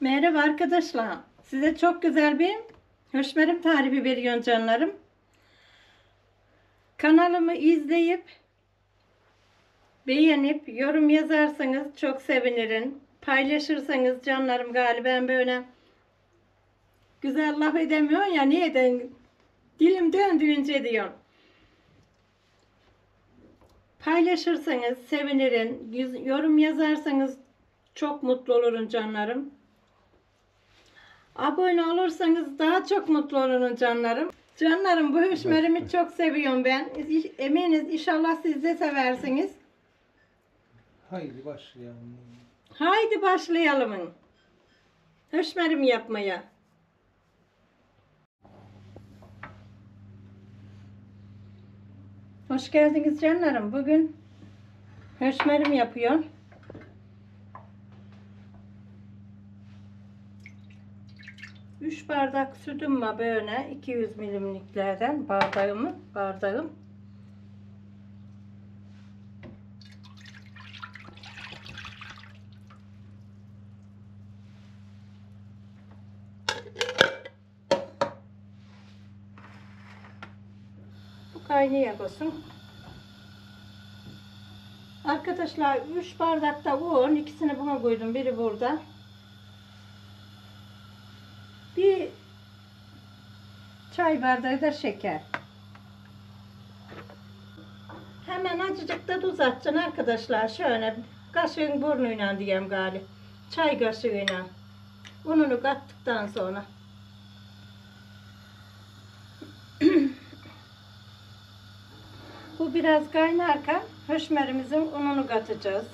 Merhaba arkadaşlar. Size çok güzel bir höşmerim tarifi veriyorum canlarım. Kanalımı izleyip beğenip yorum yazarsanız çok sevinirim. Paylaşırsanız canlarım, galiba ben böyle güzel laf edemiyorum ya, niyeden dilim döndüğünce diyorum. Paylaşırsanız sevinirim. Yorum yazarsanız çok mutlu olurum canlarım. Abone olursanız daha çok mutlu olurum canlarım. Canlarım, bu höşmerimi çok seviyorum ben. Eminiz inşallah siz de seversiniz. Haydi başlayalım. Haydi başlayalım höşmerimi yapmaya. Hoş geldiniz canlarım. Bugün höşmerim yapıyorum. Üç bardak sütüm var, böyle 200 milimliklerden bardağım. Bu kaynayacak olsun. Arkadaşlar 3 bardakta un, ikisini buna koydum, biri burada. Bir çay bardağı da şeker. Hemen azıcık da tuz atacaksın arkadaşlar. Şöyle kaşığın burnuyla diyeyim gali. Çay kaşığıyla. Ununu kattıktan sonra. Bu biraz kaynarken höşmerimizin ununu katacağız.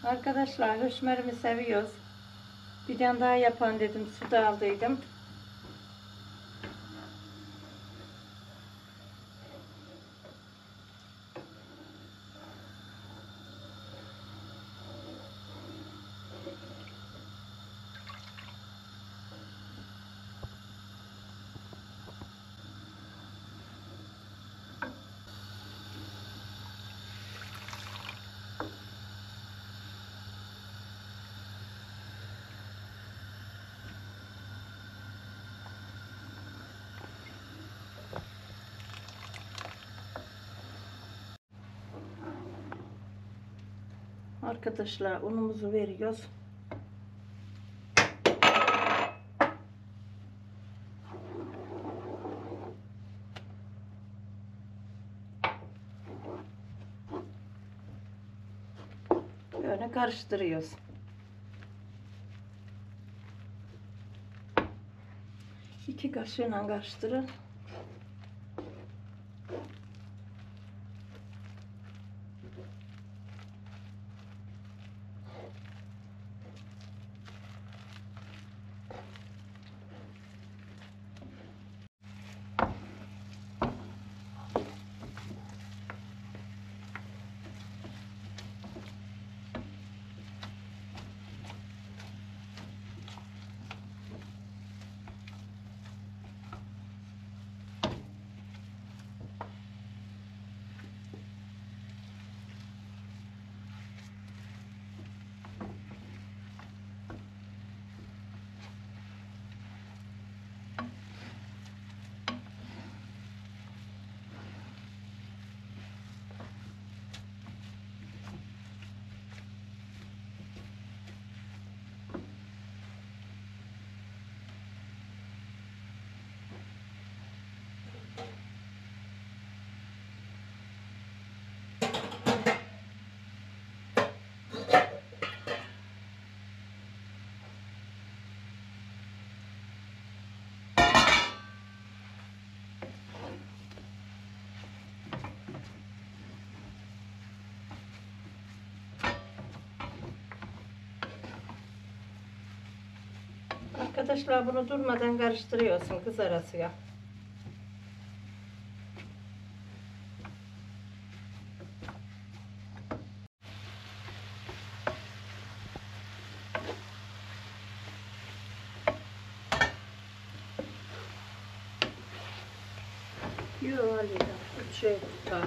Arkadaşlar, höşmerimi seviyoruz. Bir tane daha yapalım dedim. Su da aldıydım. Arkadaşlar, unumuzu veriyoruz. Böyle karıştırıyoruz. İki kaşığıyla karıştırın. Arkadaşlar, bunu durmadan karıştırıyorsun kız arasıya. Yok Ali'den. Üç şey tutar.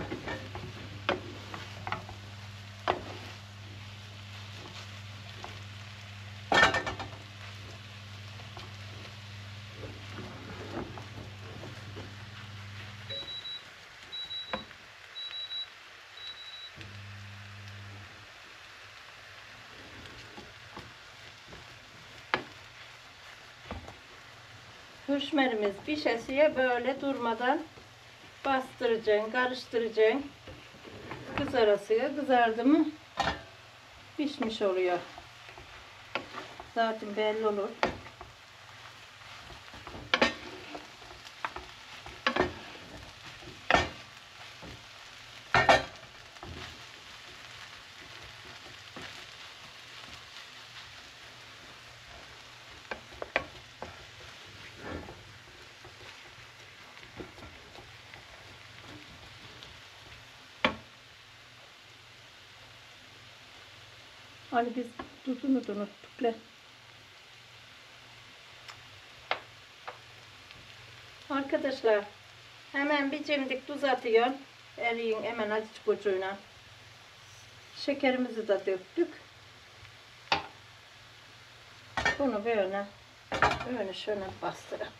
Hürşmerimiz pişesiye böyle durmadan bastıracaksın, karıştıracaksın. Kızarasıya kızardı mı pişmiş oluyor. Zaten belli olur. Hani biz tuzunu da unuttuk le. Arkadaşlar hemen bir cimdik tuz atıyorum. Eriyin hemen azıcık ucuyla. Şekerimizi de döktük. Bunu böyle şöyle bastıralım.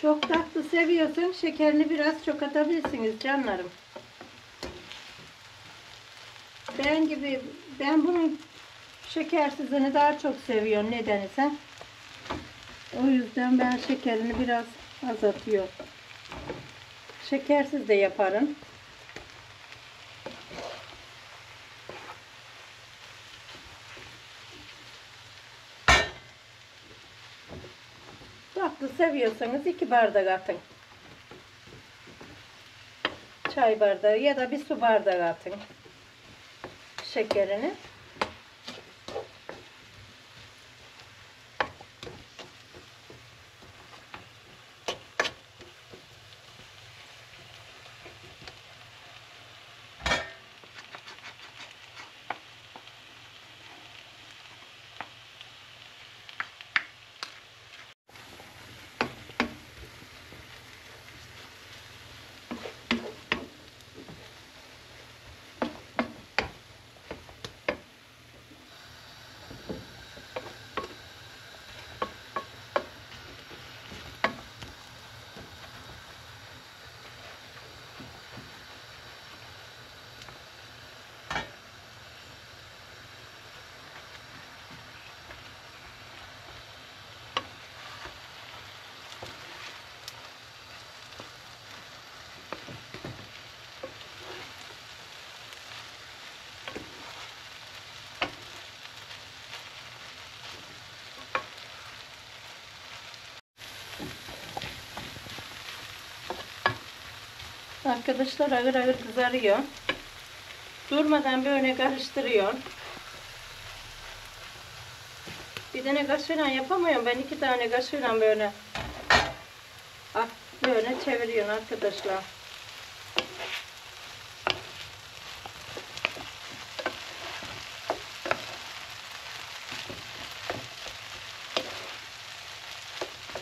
Çok tatlı seviyorsan şekerini biraz çok atabilirsiniz canlarım. Ben bunun şekersizini daha çok seviyorum nedense. O yüzden ben şekerini biraz azatıyorum. Şekersiz de yaparım. Tatlı seviyorsanız 2 bardak atın. Çay bardağı ya da bir su bardağı atın şekerini. Arkadaşlar ağır ağır kızarıyor. Durmadan böyle karıştırıyor. Bir tane kaşığıyla yapamıyorum. Ben 2 tane kaşığıyla böyle böyle çeviriyorum arkadaşlar.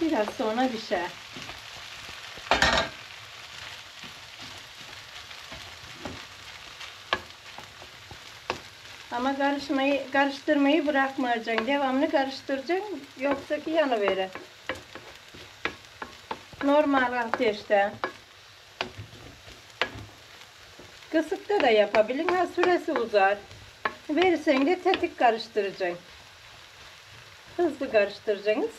Biraz sonra pişer. Ama karıştırmayı bırakmayacaksın. Devamlı karıştıracaksın. Yoksa ki yanıverir. Normal ateşte. Kısıkta da yapabilin. Ha süresi uzar. Verirsen de tetik karıştıracaksın. Hızlı karıştıracaksınız.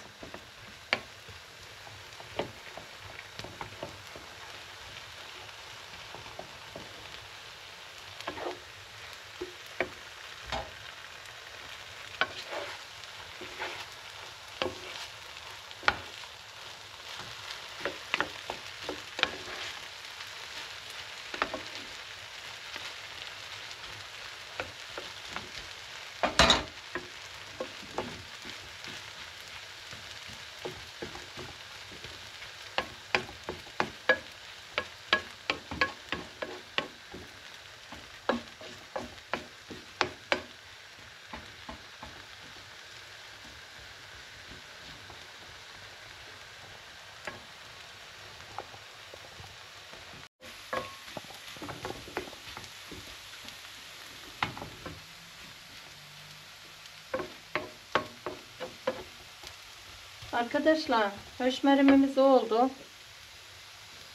Arkadaşlar höşmerimimiz oldu.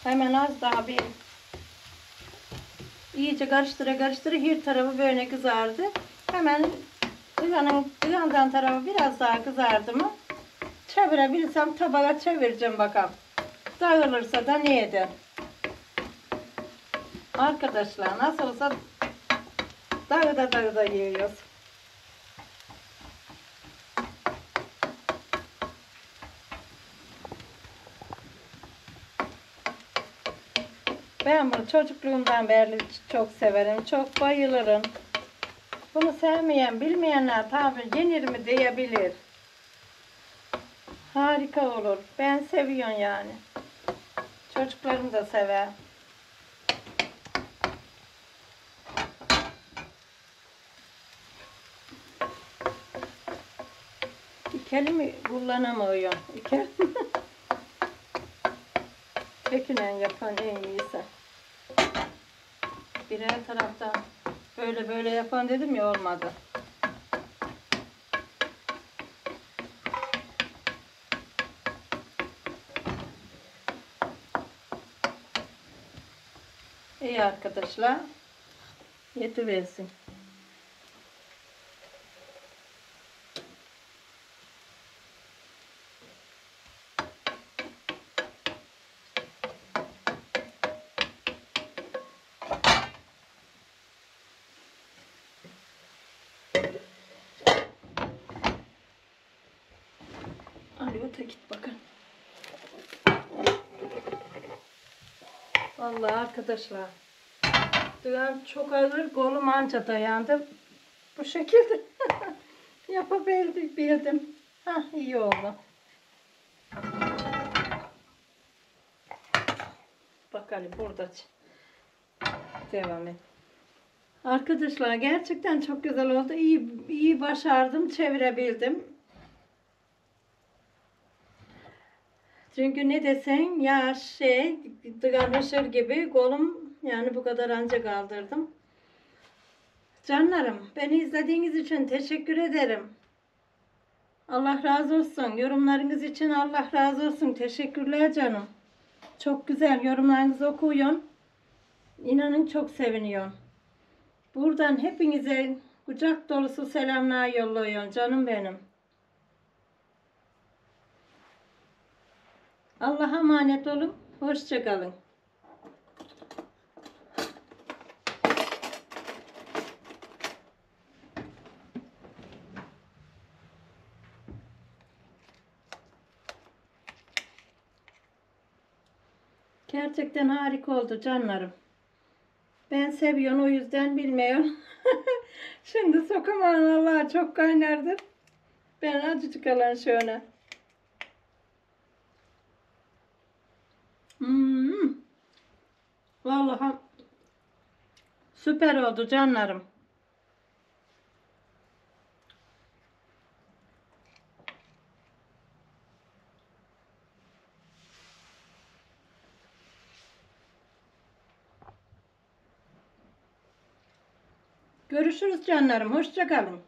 Hemen az daha bir iyice karıştıra karıştıra her tarafı böyle kızardı. Hemen kızandan tarafı biraz daha kızardı mı çevirebilirsem tabağa çevireceğim bakalım. Dağılırsa da neydi? Arkadaşlar nasıl olsa dağda yiyoruz. Ben bunu çocukluğumdan beri çok severim. Çok bayılırım. Bunu sevmeyen, bilmeyenler tabi yenir mi diyebilir. Harika olur. Ben seviyorum yani. Çocuklarım da sever. İkili mi kullanamıyorum? İkili. Tekinen yapan en iyisi. Birer taraftan böyle yapan dedim ya, olmadı. İyi arkadaşlar. Yetiversin. Ali öte git bakın. Vallahi arkadaşlar, duvar çok ağır, kolum anca dayandı. Bu şekilde yapabildim. Hah, iyi oldu. Bak Ali burada devam et. Arkadaşlar gerçekten çok güzel oldu. İyi başardım, çevirebildim. Çünkü ne desen ya tıkanmışır gibi kolum, yani bu kadar anca kaldırdım. Canlarım, beni izlediğiniz için teşekkür ederim. Allah razı olsun. Yorumlarınız için Allah razı olsun. Teşekkürler canım. Çok güzel yorumlarınızı okuyun. İnanın çok seviniyorum. Buradan hepinize kucak dolusu selamlar yolluyorum canım benim. Allah'a emanet olun. Hoşça kalın. Gerçekten harika oldu canlarım. Ben seviyorum, o yüzden bilmiyorum. Şimdi sokamam, vallahi çok kaynardır. Ben acıcık alan şöyle. Vallahi süper oldu canlarım. Görüşürüz canlarım. Hoşça kalın.